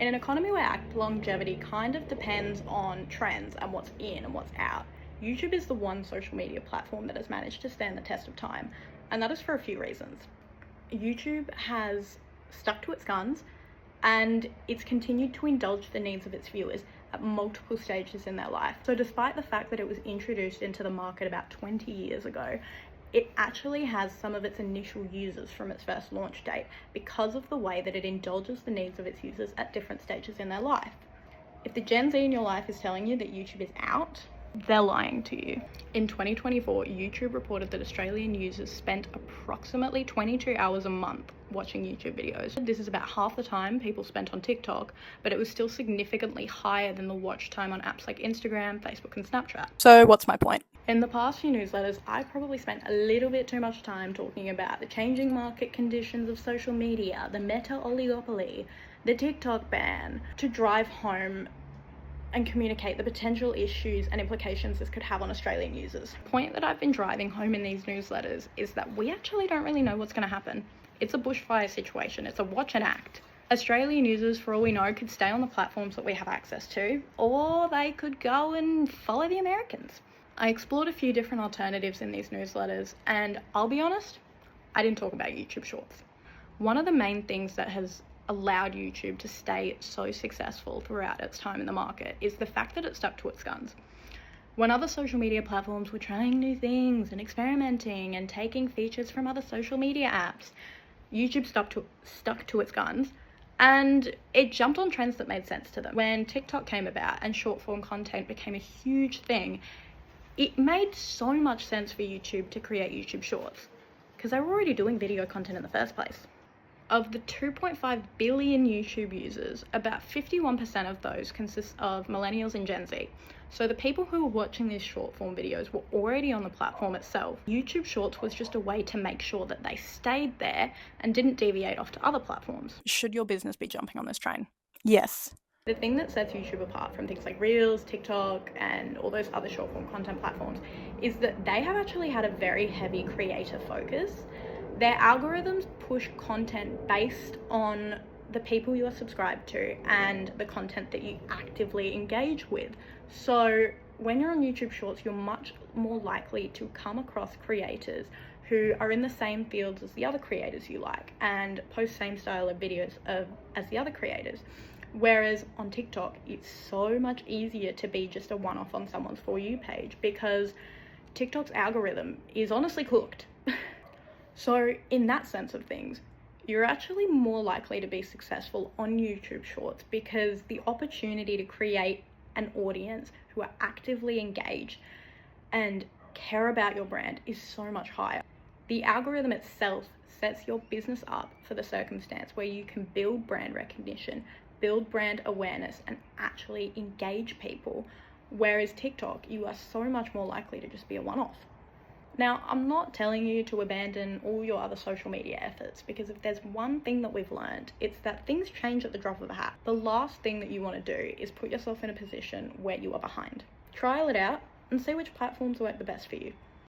In an economy where app longevity kind of depends on trends and what's in and what's out, YouTube is the one social media platform that has managed to stand the test of time, and that is for a few reasons. YouTube has stuck to its guns, and it's continued to indulge the needs of its viewers at multiple stages in their life. So despite the fact that it was introduced into the market about 20 years ago, it actually has some of its initial users from its first launch date because of the way that it indulges the needs of its users at different stages in their life. If the Gen Z in your life is telling you that YouTube is out, they're lying to you. In 2024, YouTube reported that Australian users spent approximately 22 hours a month watching YouTube videos. This is about half the time people spent on TikTok, but it was still significantly higher than the watch time on apps like Instagram, Facebook, and Snapchat. So what's my point? In the past few newsletters, I probably spent a little bit too much time talking about the changing market conditions of social media, the meta oligopoly, the TikTok ban, to drive home and communicate the potential issues and implications this could have on Australian users. The point that I've been driving home in these newsletters is that we actually don't really know what's going to happen. It's a bushfire situation. It's a watch and act. Australian users, for all we know, could stay on the platforms that we have access to, or they could go and follow the Americans. I explored a few different alternatives in these newsletters, and I'll be honest, I didn't talk about YouTube Shorts. One of the main things that has allowed YouTube to stay so successful throughout its time in the market is the fact that it stuck to its guns. When other social media platforms were trying new things and experimenting and taking features from other social media apps, YouTube stuck to its guns, and it jumped on trends that made sense to them. When TikTok came about and short form content became a huge thing, it made so much sense for YouTube to create YouTube Shorts because they were already doing video content in the first place. Of the 2.5 billion YouTube users, about 51% of those consist of millennials and Gen Z. So the people who were watching these short form videos were already on the platform itself. YouTube Shorts was just a way to make sure that they stayed there and didn't deviate off to other platforms. Should your business be jumping on this train? Yes. The thing that sets YouTube apart from things like Reels, TikTok, and all those other short form content platforms is that they have actually had a very heavy creator focus. Their algorithms push content based on the people you are subscribed to and the content that you actively engage with. So when you're on YouTube Shorts, you're much more likely to come across creators who are in the same fields as the other creators you like and post same style of videos as the other creators. Whereas on TikTok, it's so much easier to be just a one-off on someone's For You page because TikTok's algorithm is honestly cooked. So in that sense of things, you're actually more likely to be successful on YouTube Shorts because the opportunity to create an audience who are actively engaged and care about your brand is so much higher. The algorithm itself sets your business up for the circumstance where you can build brand recognition, build brand awareness, and actually engage people. Whereas TikTok, you are so much more likely to just be a one-off. Now, I'm not telling you to abandon all your other social media efforts because if there's one thing that we've learned, it's that things change at the drop of a hat. The last thing that you want to do is put yourself in a position where you are behind. Trial it out and see which platforms work the best for you.